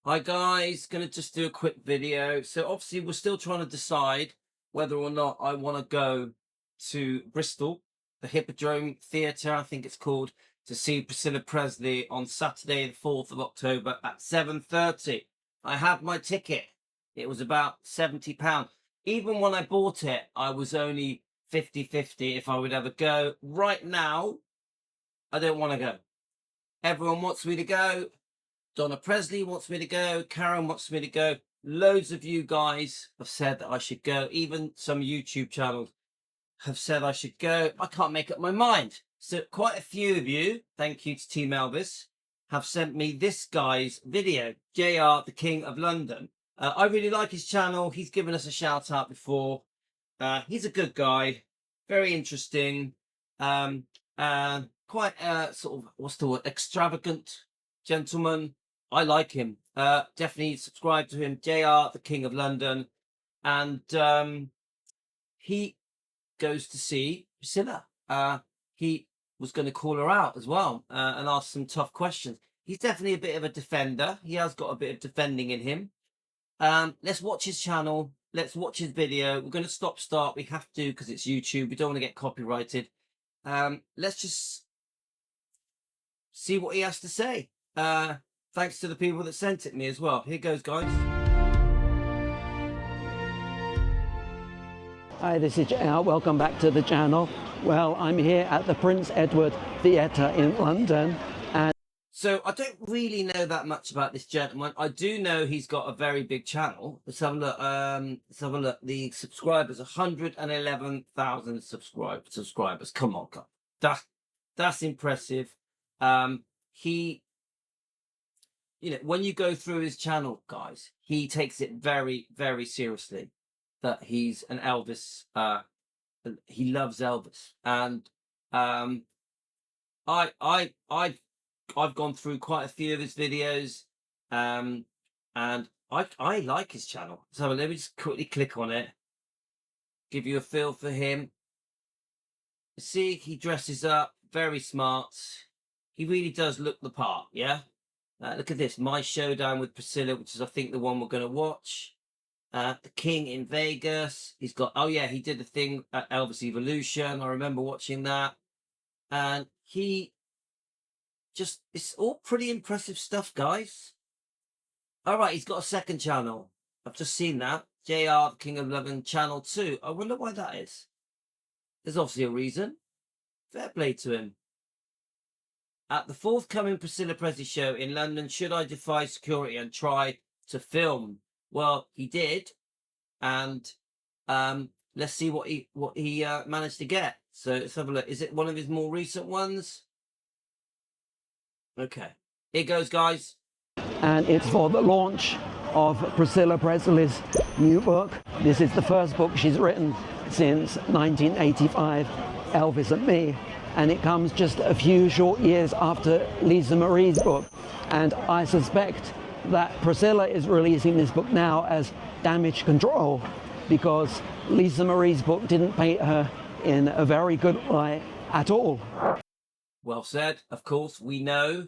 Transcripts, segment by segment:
Hi guys, gonna just do a quick video. So obviously we're still trying to decide whether or not I want to go to Bristol, the Hippodrome Theatre, I think it's called, to see Priscilla Presley on Saturday the 4th of October at 7:30. I have my ticket. It was about £70. Even when I bought it, I was only 50-50 if I would ever go. Right now, I don't want to go. Everyone wants me to go. Donna Presley wants me to go. Karen wants me to go. Loads of you guys have said that I should go. Even some YouTube channels have said I should go. I can't make up my mind. So quite a few of you, thank you to Team Elvis, have sent me this guy's video, JR, the King of London. I really like his channel. He's given us a shout out before. He's a good guy, very interesting, quite sort of, what's the word, extravagant gentleman. I like him. Definitely subscribe to him, JR, the King of London. And he goes to see Priscilla. He was going to call her out as well and ask some tough questions. He's definitely a bit of a defender. He has got a bit of defending in him. Let's watch his channel. Let's watch his video. We're going to start. We have to because it's YouTube. We don't want to get copyrighted. Let's just see what he has to say. Thanks to the people that sent it me as well. Here goes, guys. Hi, this is JR. Welcome back to the channel. Well, I'm here at the Prince Edward Theatre in London. So I don't really know that much about this gentleman. I do know he's got a very big channel. Let's have a look. Let's have a look. The subscribers, 111,000 subscribers. Come on, that's impressive. When you go through his channel, guys, he takes it very, very seriously. That he's an Elvis. He loves Elvis, and I've gone through quite a few of his videos, and I like his channel. So let me just quickly click on it, give you a feel for him. See, he dresses up, very smart. He really does look the part, yeah? Look at this, My Showdown with Priscilla, which is, I think, the one we're going to watch. The King in Vegas. He's got, oh yeah, he did a thing at Elvis Evolution. I remember watching that. And it's all pretty impressive stuff, guys. All right, he's got a second channel. I've just seen that. JR, the King of London, channel 2. I wonder why that is. There's obviously a reason. Fair play to him. At the forthcoming Priscilla Presley show in London, should I defy security and try to film? Well, he did, and let's see what he managed to get. So let's have a look. Is it one of his more recent ones? Okay, here goes, guys. And it's for the launch of Priscilla Presley's new book. This is the first book she's written since 1985, Elvis and Me. And it comes just a few short years after Lisa Marie's book. And I suspect that Priscilla is releasing this book now as Damage Control because Lisa Marie's book didn't paint her in a very good light at all. Well said. Of course, we know.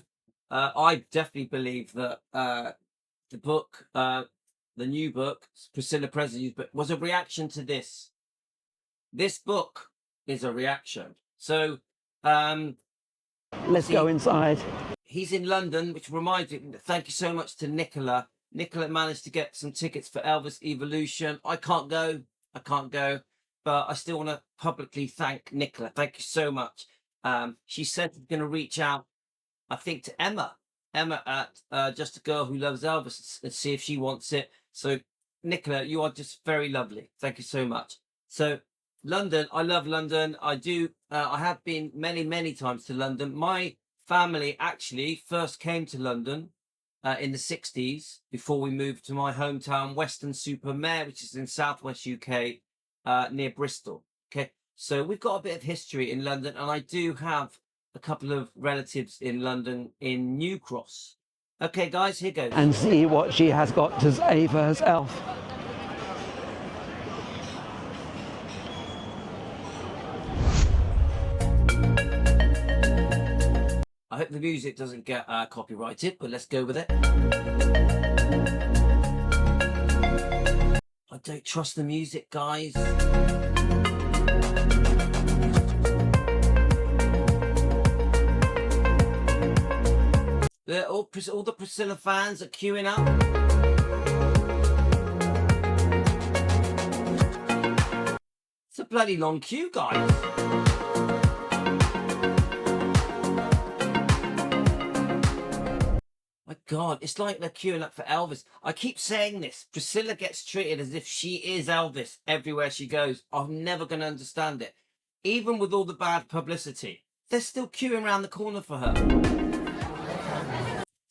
I definitely believe that the book, the new book, Priscilla Presley's book, was a reaction to this. This book is a reaction. So let's go inside. He's in London, which reminds me, thank you so much to Nicola. Nicola managed to get some tickets for Elvis Evolution. I can't go, but I still want to publicly thank Nicola. Thank you so much. She said she's going to reach out, I think, to Emma at Just a Girl Who Loves Elvis, and see if she wants it. So, Nicola, you are just very lovely. Thank you so much. So, London, I love London. I do. I have been many, many times to London. My family actually first came to London in the 60s before we moved to my hometown, Weston-super-Mare, which is in southwest UK, near Bristol. Okay, so we've got a bit of history in London, and I do have a couple of relatives in London in New Cross. Okay, guys, here goes. And see what she has got to say for herself. I hope the music doesn't get copyrighted, but let's go with it. I don't trust the music, guys. All the Priscilla fans are queuing up. It's a bloody long queue, guys. My God, it's like they're queuing up for Elvis. I keep saying this. Priscilla gets treated as if she is Elvis everywhere she goes. I'm never going to understand it. Even with all the bad publicity, they're still queuing around the corner for her.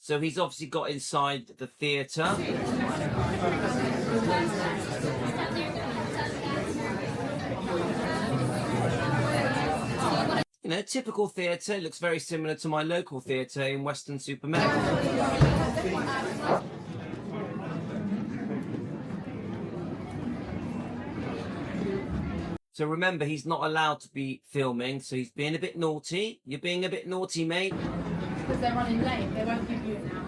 So he's obviously got inside the theatre. You know, typical theatre. Looks very similar to my local theatre in Weston-super-Mare. So remember, he's not allowed to be filming, so he's being a bit naughty. You're being a bit naughty, mate. Because they're running late, they won't give you it now.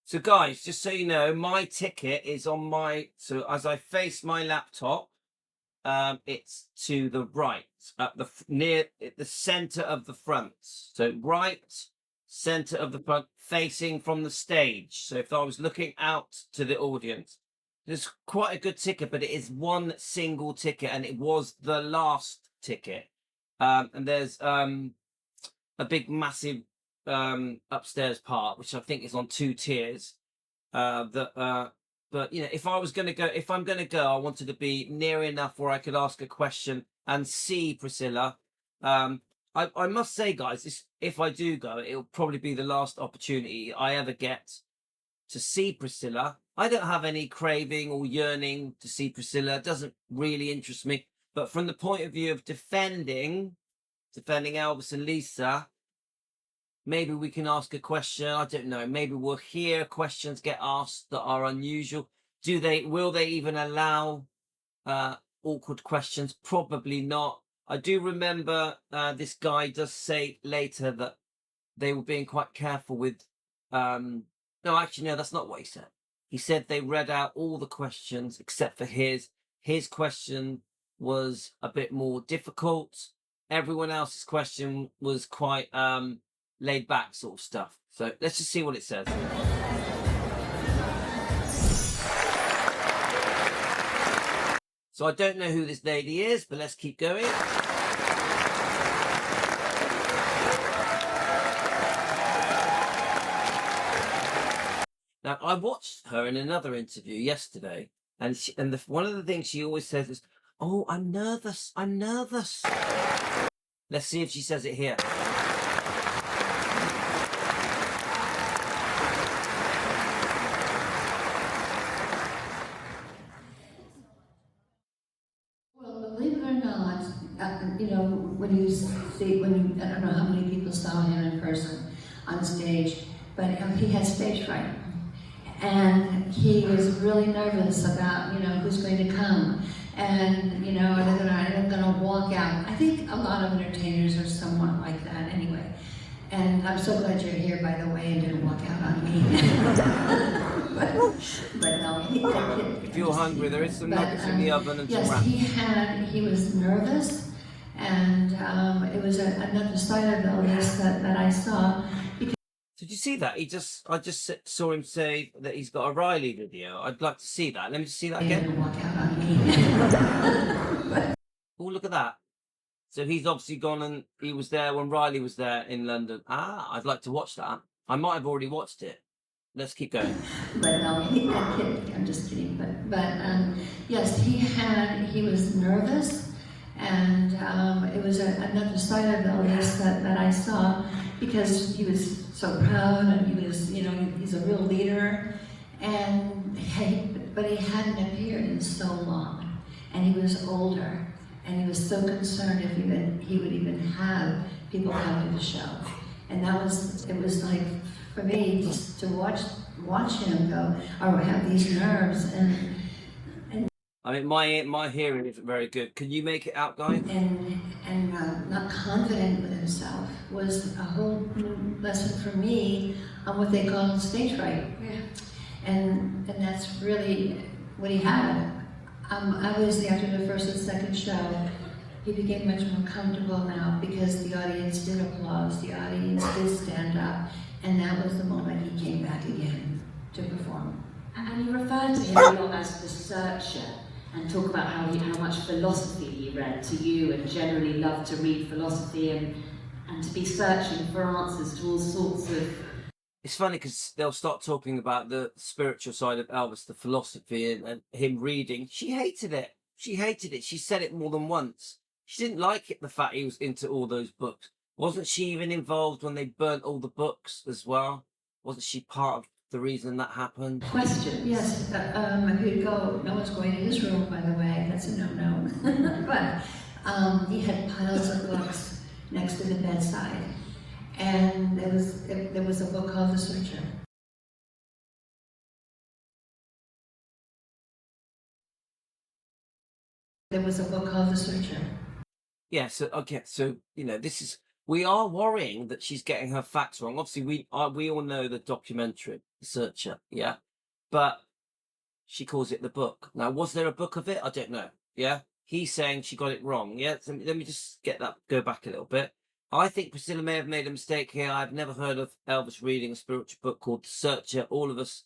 So guys, just so you know, my ticket is on my, so as I face my laptop, it's to the right, at the near the center of the front. So right, center of the front, facing from the stage. So if I was looking out to the audience, it's quite a good ticket, but it is one single ticket, and it was the last ticket. And there's a big, massive upstairs part, which I think is on 2 tiers. But you know, if I'm gonna go, I wanted to be near enough where I could ask a question and see Priscilla. I must say, guys, if I do go, it'll probably be the last opportunity I ever get to see Priscilla. I don't have any craving or yearning to see Priscilla. It doesn't really interest me. But from the point of view of defending Elvis and Lisa, maybe we can ask a question. I don't know. Maybe we'll hear questions get asked that are unusual. Will they even allow awkward questions? Probably not. I do remember this guy does say later that they were being quite careful with. No, actually, no, that's not what he said. He said they read out all the questions except for his. His question was a bit more difficult. Everyone else's question was quite laid back sort of stuff. So let's just see what it says. So I don't know who this lady is, but let's keep going. Now, I watched her in another interview yesterday, and one of the things she always says is, "Oh, I'm nervous. I'm nervous." Let's see if she says it here. Well, believe it or not, when you see, I don't know how many people saw him in person on stage, but he had stage fright. And he was really nervous about, who's going to come. And, are they going to walk out? I think a lot of entertainers are somewhat like that anyway. And I'm so glad you're here, by the way, and didn't walk out on me. but no, if you're hungry, there is some nuggets in the oven and some wraps. Yes, he was nervous. And it was another side of Elvis that I saw. Did you see that? I just saw him say that he's got a Riley video. I'd like to see that. Let me just see that again. Oh, look at that. So he's obviously gone and he was there when Riley was there in London. I'd like to watch that. I might have already watched it. Let's keep going. But no, I'm just kidding. But yes, he was nervous, and it was another side of Elvis that I saw, because he was so proud, and he was, he's a real leader, but he hadn't appeared in so long, and he was older, and he was so concerned if he would even have people come to the show, and it was like, for me, just to watch him go, or have these nerves, and I mean, my hearing isn't very good. Can you make it out, guys? And not confident with himself was a whole new lesson for me on what they call stage fright. Yeah. And that's really what he had. Obviously, after the first and second show, he became much more comfortable now because the audience did applause, the audience did stand up, and that was the moment he came back again to perform. And you refer to him a lot as the searcher, and talk about how much philosophy he read to you, and generally loved to read philosophy and to be searching for answers to all sorts of. It's funny because they'll start talking about the spiritual side of Elvis, the philosophy, and him reading. She hated it. She hated it. She said it more than once. She didn't like it, the fact he was into all those books. Wasn't she even involved when they burnt all the books as well? Wasn't she part of the reason that happened? Questions? Yes, if you'd go, no one's going to his room, by the way, that's a no-no. But he had piles of books next to the bedside. And there was a book called The Searcher. There was a book called The Searcher. Yeah, so, okay, so, we are worrying that she's getting her facts wrong. Obviously, we all know the documentary, The Searcher, yeah? But she calls it the book. Now, was there a book of it? I don't know, yeah? He's saying she got it wrong, yeah? So let me just go back a little bit. I think Priscilla may have made a mistake here. I've never heard of Elvis reading a spiritual book called The Searcher. All of us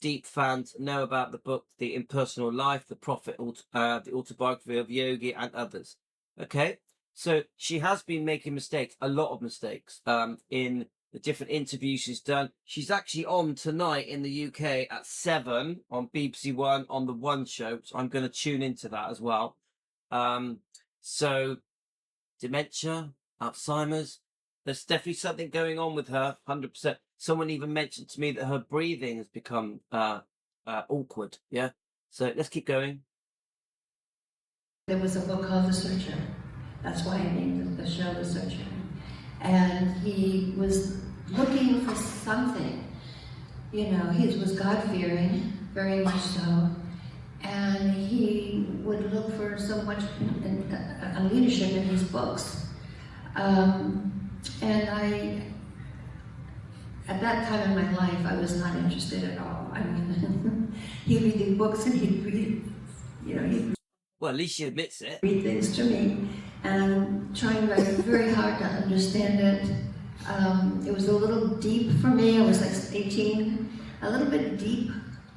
deep fans know about the book, The Impersonal Life, The Prophet, the Autobiography of Yogi, and others. Okay? So she has been making mistakes, a lot of mistakes, in the different interviews she's done. She's actually on tonight in the UK at 7 on BBC One on the One show. So I'm going to tune into that as well. So dementia, Alzheimer's, there's definitely something going on with her, 100%. Someone even mentioned to me that her breathing has become awkward, yeah? So let's keep going. There was a book called The Searcher. That's why I named the show The Searcher. And he was looking for something. He was God-fearing, very much so. And he would look for so much leadership in his books. And at that time in my life, I was not interested at all. I mean, he'd read the books and he'd read, Well, at least she admits it. Read things to me, and I'm trying very hard to understand it. It was a little deep for me. I was like 18, a little bit deep.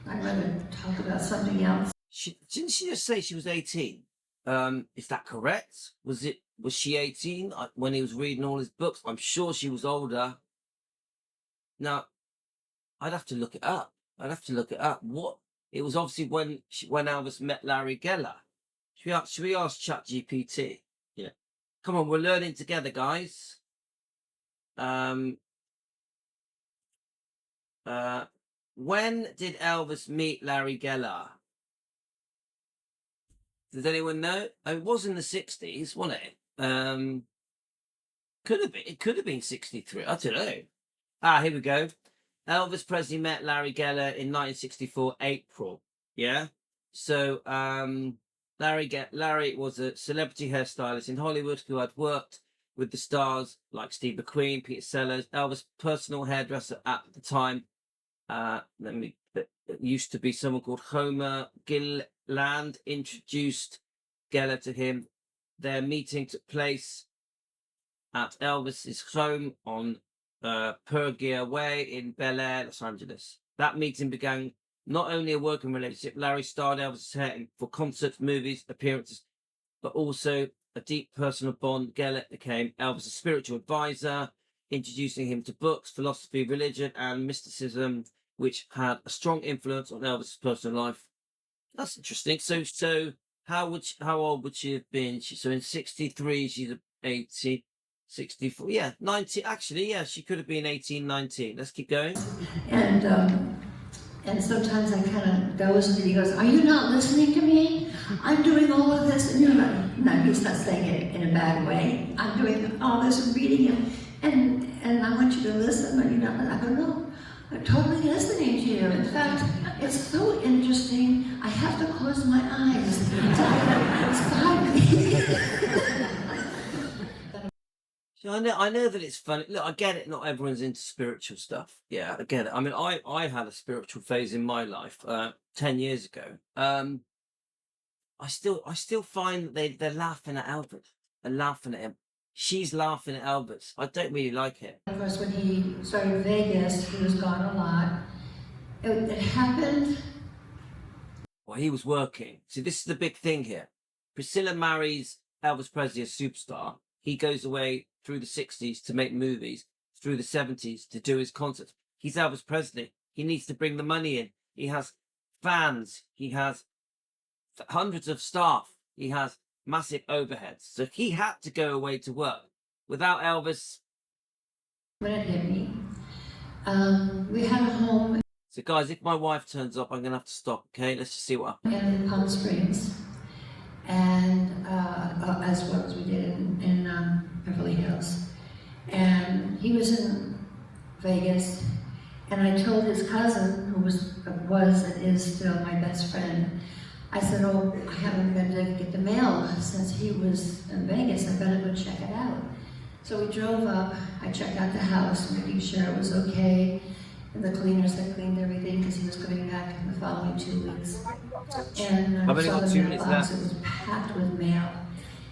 I'd rather talk about something else. Didn't she just say she was 18? Is that correct? Was she 18 when he was reading all his books? I'm sure she was older. Now, I'd have to look it up. What? It was obviously when Elvis met Larry Geller. Should we ask ChatGPT? Yeah. Come on, we're learning together, guys. When did Elvis meet Larry Geller? Does anyone know? It was in the 60s, wasn't it? Could have been. It could have been 63. I don't know. Here we go. Elvis Presley met Larry Geller in 1964, April. Yeah. So, Larry was a celebrity hairstylist in Hollywood who had worked with the stars like Steve McQueen, Peter Sellers. Elvis' personal hairdresser at the time. It used to be someone called Homer Gilland, introduced Geller to him. Their meeting took place at Elvis's home on Pergia Way in Bel Air, Los Angeles. That meeting began not only a working relationship. Larry starred Elvis's hair for concerts, movies, appearances, but also a deep personal bond. Geller became Elvis' spiritual advisor, introducing him to books, philosophy, religion, and mysticism, which had a strong influence on Elvis' personal life. That's interesting. So how old would she have been? So in 63, she's 80, 64, yeah, 90. Actually, yeah, she could have been 18, 19. Let's keep going. And sometimes I kind of doze and he goes, "Are you not listening to me? I'm doing all of this." And you're like, no, he's not saying it in a bad way. I'm doing all this reading and I want you to listen. Are you not? I go, no, I'm totally listening to you. In fact, it's so interesting. I have to close my eyes. So I know that it's funny. Look, I get it. Not everyone's into spiritual stuff. Yeah, I get it. I mean, I had a spiritual phase in my life 10 years ago. I still find that they're laughing at Elvis. They're laughing at him. She's laughing at Elvis. I don't really like it. Of course, when he started Vegas, he was gone a lot. It happened. Well, he was working. See, this is the big thing here. Priscilla marries Elvis Presley, a superstar. He goes away through the 60s to make movies, through the 70s to do his concerts. He's Elvis Presley. He needs to bring the money in. He has fans. He has hundreds of staff. He has massive overheads. So he had to go away to work. Without Elvis. When it hit me, we had a home So guys, if my wife turns up, I'm going to have to stop, okay? Let's just see what happens. in Palm Springs, and as well as we did in Beverly Hills. And he was in Vegas, and I told his cousin, who was and is still my best friend, I said, oh, I haven't been to get the mail since he was in Vegas. I better go check it out. So we drove up. I checked out the house, making sure it was okay. And the cleaners had cleaned everything because he was coming back in the following 2 weeks. And I've I only saw got the 2 minutes mailbox. left. It was packed with mail.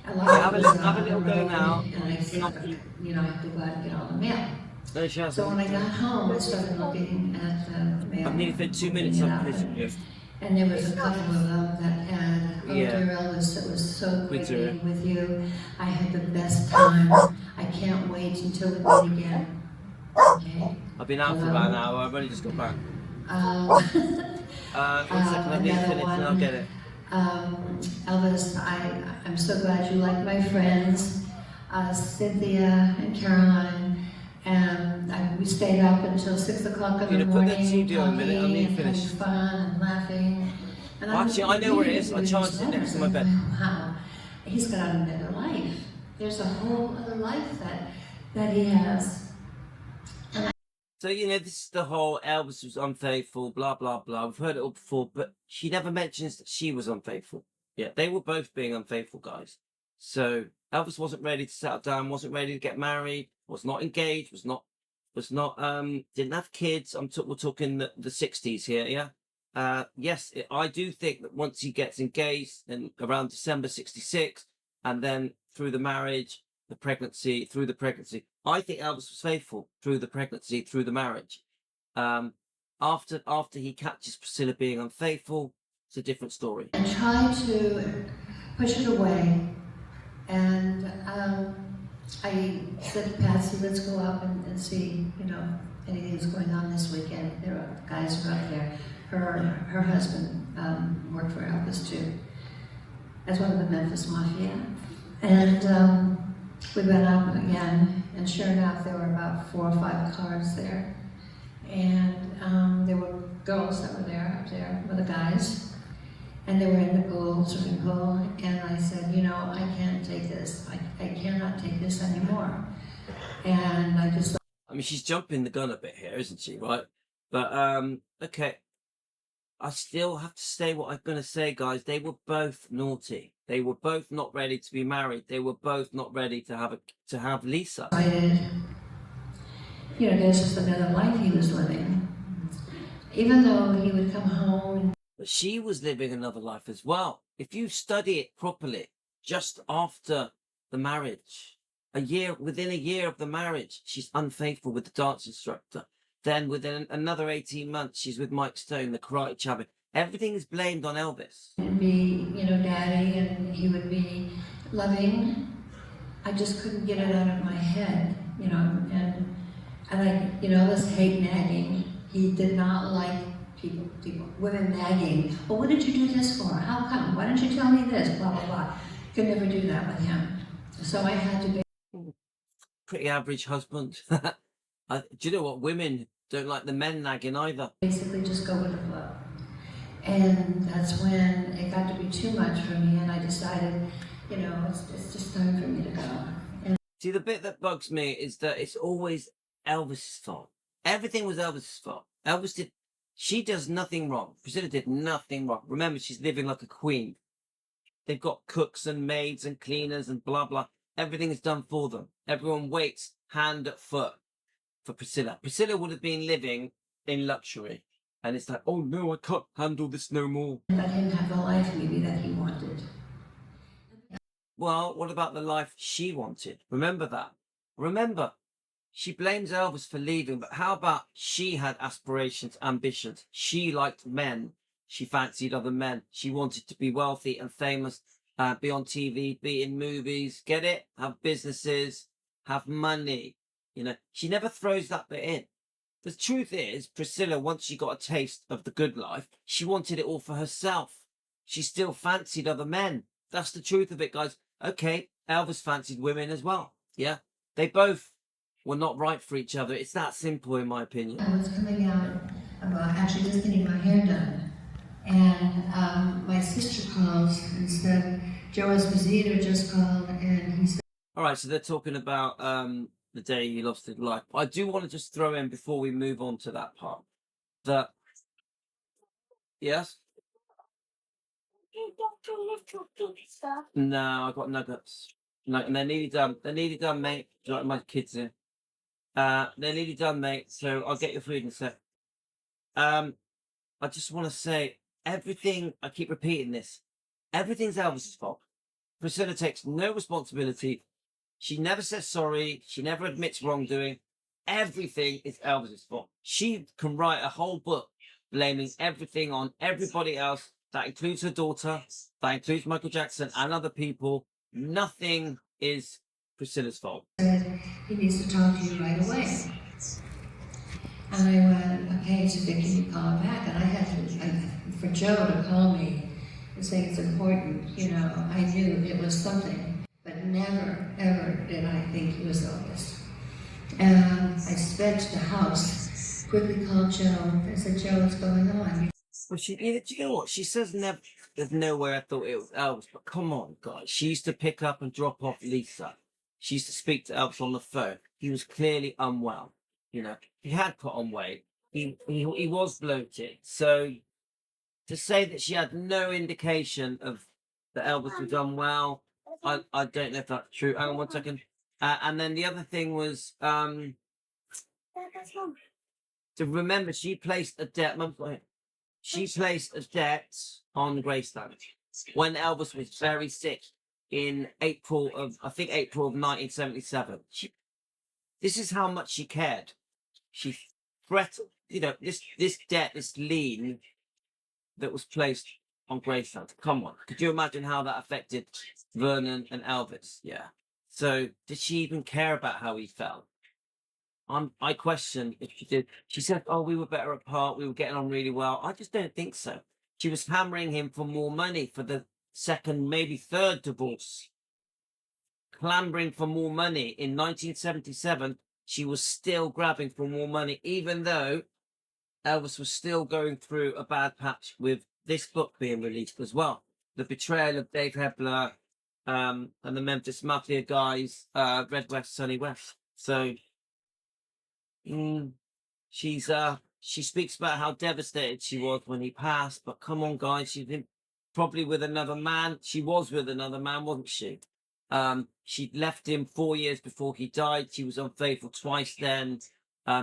A lot Have a of it little- was have a on little the go road, now. and I said, I have to go out and get all the mail. No, she hasn't. So when I got home, I started looking at the mail. I've nearly fit 2 minutes opening it up up, this and- gift. And there was a couple of them that had, oh Yeah. dear Elvis, it was so great Me too. being with you. I had the best time. I can't wait until we meet again. Okay. I've been out for about an hour. I've only just got back. Um, 1 second, I need to another finish and I'll one. get it. Elvis, I'm so glad you like my friends, Cynthia and Caroline. And we stayed up until 6 o'clock in You the know, put that morning, CD on a minute, talking I need and to having finish. fun and laughing. And Well, actually, I know where it is. I charged it next to my bed. Wow, he's got another life. There's a whole other life that he has. So, you know, this is the whole Elvis was unfaithful, blah, blah, blah. We've heard it all before, but she never mentions that she was unfaithful. Yeah, they were both being unfaithful, guys. So Elvis wasn't ready to settle down, wasn't ready to get married, was not engaged, didn't have kids. We're talking the 60s here, yeah? Yes, I do think that once he gets engaged in around December 66, and then through the marriage, through the pregnancy, I think Elvis was faithful through the pregnancy, through the marriage. After he catches Priscilla being unfaithful, it's a different story. And try to push it away. And I said to Patsy, let's go up and see, anything that's going on this weekend. There are guys who are up there. Her husband worked for Elvis too, as one of the Memphis Mafia. And we went up again, and sure enough, there were about 4 or 5 cars there. And there were girls that were there, up there with the guys. And they were in the pool, swimming pool, and I said, I can't take this. I cannot take this anymore. And I just... I mean, she's jumping the gun a bit here, isn't she, right? But, okay. I still have to say what I'm going to say, guys. They were both naughty. They were both not ready to be married. They were both not ready to have Lisa. There's just another life he was living. Even though he would come home and... But she was living another life as well. If you study it properly, just after the marriage, within a year of the marriage, she's unfaithful with the dance instructor. Then within another 18 months, she's with Mike Stone, the karate champion. Everything is blamed on Elvis. And be, daddy, and he would be loving. I just couldn't get it out of my head, and I, this hate nagging. He did not like women nagging. Well, what did you do this for? How come? Why didn't you tell me this? Blah, blah, blah. Could never do that with him. So I had to be... Pretty average husband. Do you know what? Women don't like the men nagging either. Basically just go with the flow. And that's when it got to be too much for me, and I decided, it's just time for me to go. And see, the bit that bugs me is that it's always Elvis's fault. Everything was Elvis's fault. She does nothing wrong. Priscilla did nothing wrong. Remember, she's living like a queen. They've got cooks and maids and cleaners and blah, blah. Everything is done for them. Everyone waits hand at foot for Priscilla. Priscilla would have been living in luxury. And it's like, oh no, I can't handle this no more. Let him have the life maybe that he wanted. Well, what about the life she wanted? Remember that. Remember, she blames Elvis for leaving, but how about she had aspirations, ambitions? She liked men. She fancied other men. She wanted to be wealthy and famous, be on TV, be in movies, get it? Have businesses, have money. You know, she never throws that bit in. The truth is, Priscilla, once she got a taste of the good life, she wanted it all for herself. She still fancied other men. That's the truth of it, guys. Okay, Elvis fancied women as well. Yeah, they both were not right for each other. It's that simple, in my opinion. I was coming out about actually just getting my hair done. And my sister calls and said, Joe Esposito just called and he said, All right, so they're talking about the day he lost his life. I do want to just throw in before we move on to that part that, yes? No, I got nuggets. No, and they're nearly done. They're nearly done, mate. Like my kids here. They're nearly done, mate. So I'll get your food in a sec. I just want to say everything. I keep repeating this. Everything's Elvis's fault. Priscilla takes no responsibility. She never says sorry. She never admits wrongdoing. Everything is Elvis's fault. She can write a whole book blaming everything on everybody else. That includes her daughter. That includes Michael Jackson and other people. Nothing is Priscilla's fault. he needs to talk to you right away. And I went, okay, so can you call him back? And I had to, for Joe to call me and say it's important, you know, I knew it was something, but never, ever did I think he was Elvis. And I sped to the house, quickly called Joe. I said, Joe, what's going on? Well, do you know what? She says never. There's no way I thought it was Elvis, but come on, guys. She used to pick up and drop off Lisa. She used to speak to Elvis on the phone. He was clearly unwell. You know, he had put on weight. He was bloated. So to say that she had no indication of that Elvis was unwell, I don't know if that's true. Hang on 1 second. And then the other thing was to remember she placed a debt. Mum's got it. She placed a debt on Graceland when Elvis was very sick in April of 1977. This is how much she cared. She threatened, you know, this debt, this lien that was placed on Graceland. Come on, could you imagine how that affected Vernon and Elvis? Yeah. So did she even care about how he felt? I question if she did. She said, oh, we were better apart. We were getting on really well. I just don't think so. She was hammering him for more money for the second, maybe third divorce. Clambering for more money. In 1977, she was still grabbing for more money, even though Elvis was still going through a bad patch with this book being released as well. The betrayal of Dave Hebler and the Memphis Mafia guys, Red West, Sonny West. So she speaks about how devastated she was when he passed, but come on, guys, she's been probably with another man. She was with another man, wasn't she? She'd left him 4 years before he died. She was unfaithful twice then.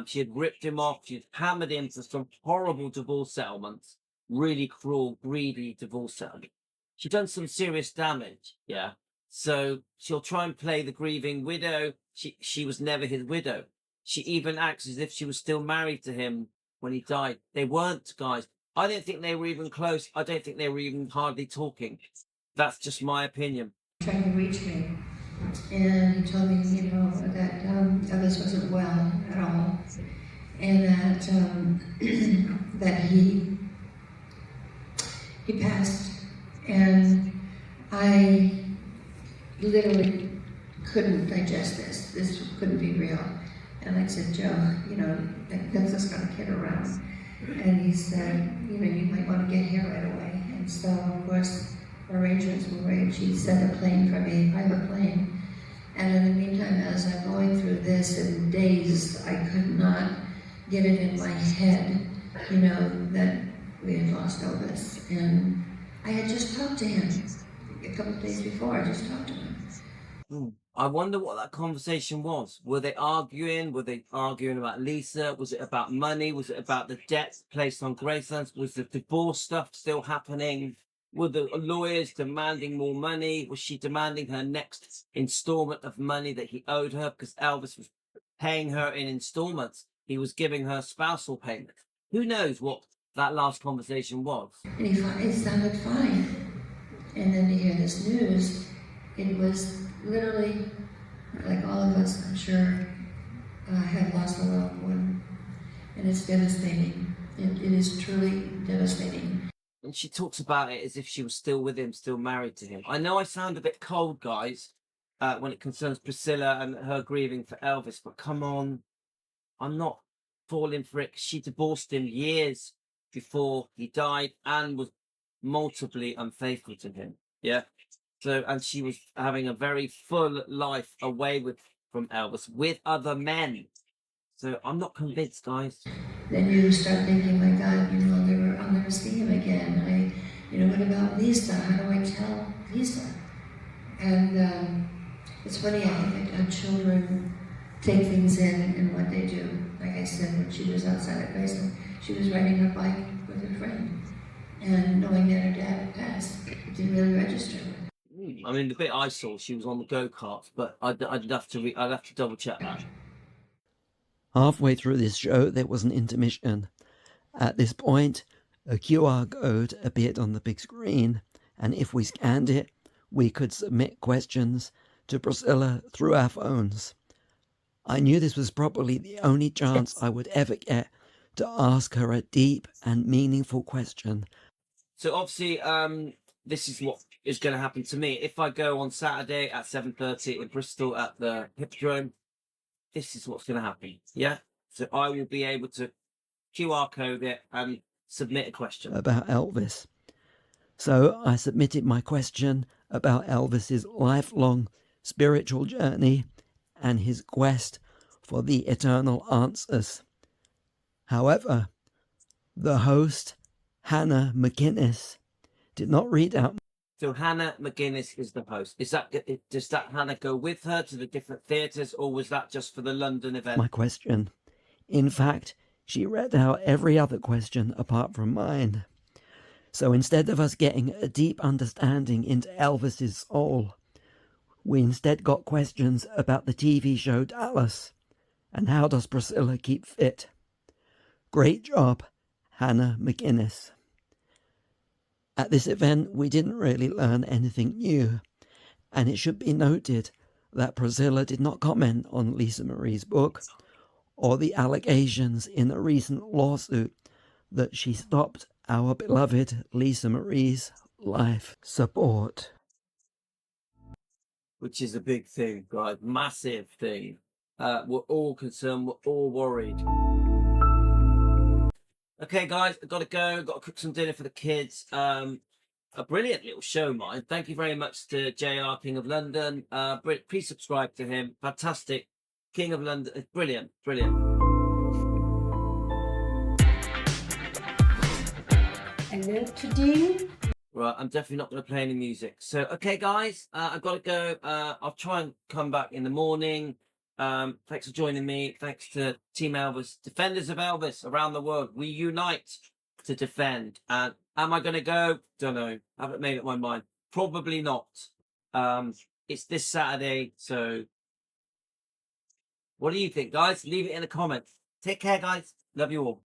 She had ripped him off. She had hammered him for some horrible divorce settlements. Really cruel, greedy divorce settlement. She'd done some serious damage, yeah. So she'll try and play the grieving widow. She was never his widow. She even acts as if she was still married to him when he died. They weren't, guys. I don't think they were even close. I don't think they were even hardly talking. That's just my opinion. Trying to reach me, and he told me, you know, that Elvis wasn't well at all, and that that he passed, and I literally couldn't digest this. This couldn't be real. And I said, Joe, you know, let's just gonna kid around. And he said, you know, you might want to get here right away. And so, of course, arrangements were made. She sent a plane for me, a private plane. And in the meantime, as I'm going through this and dazed, I could not get it in my head, you know, that we had lost Elvis. And I had just talked to him a couple of days before. I just talked to him. I wonder what that conversation was. Were they arguing? Were they arguing about Lisa? Was it about money? Was it about the debts placed on Graceland? Was the divorce stuff still happening? Were the lawyers demanding more money? Was she demanding her next installment of money that he owed her because Elvis was paying her in installments? He was giving her spousal payment. Who knows what that last conversation was? And it sounded fine. And then to hear this news, it was literally, like all of us, I'm sure, have lost a loved one. And it's devastating. It is truly devastating. And she talks about it as if she was still with him, still married to him. I know I sound a bit cold, guys, when it concerns Priscilla and her grieving for Elvis, but come on, I'm not falling for it. She divorced him years before he died and was multiply unfaithful to him. Yeah. So, and she was having a very full life away from Elvis with other men. So I'm not convinced, guys. Then you start thinking, my God, you know, I'll never see him again. What about Lisa? How do I tell Lisa? And it's funny, I think our children take things in and what they do. Like I said, when she was outside at Bristol, she was riding her bike with her friend. And knowing that her dad had passed, it didn't really register with her. I mean, the bit I saw, she was on the go-karts, but I'd have to double check that. Halfway through this show, there was an intermission. At this point, a QR code appeared on the big screen, and if we scanned it, we could submit questions to Priscilla through our phones. I knew this was probably the only chance I would ever get to ask her a deep and meaningful question. So obviously, this is what is going to happen to me. If I go on Saturday at 7:30 in Bristol at the Hippodrome, this is what's going to happen. Yeah. So I will be able to QR code it and submit a question about Elvis. So I submitted my question about Elvis's lifelong spiritual journey and his quest for the eternal answers. However, the host, Hannah McGuinness, did not read out. So Hannah McGuinness is the host. Does that Hannah go with her to the different theatres, or was that just for the London event? My question. In fact, she read out every other question apart from mine. So instead of us getting a deep understanding into Elvis's soul, we instead got questions about the TV show Dallas and how does Priscilla keep fit. Great job, Hannah McGuinness. At this event, we didn't really learn anything new, and it should be noted that Priscilla did not comment on Lisa Marie's book or the allegations in a recent lawsuit that she stopped our beloved Lisa Marie's life support. Which is a big thing, guys. Massive thing. We're all concerned. We're all worried. Okay, guys, I've got to go. Got to cook some dinner for the kids. A brilliant little show, mine. Thank you very much to JR, King of London. Please subscribe to him. Fantastic. King of London. Brilliant. Brilliant. Hello today. Right, I'm definitely not going to play any music. So, okay, guys, I've got to go. I'll try and come back in the morning. Thanks for joining me. Thanks to Team Elvis, defenders of Elvis around the world. We unite to defend. And am I going to go? Don't know. Haven't made up my mind. Probably not. It's this Saturday. So what do you think, guys? Leave it in the comments. Take care, guys. Love you all.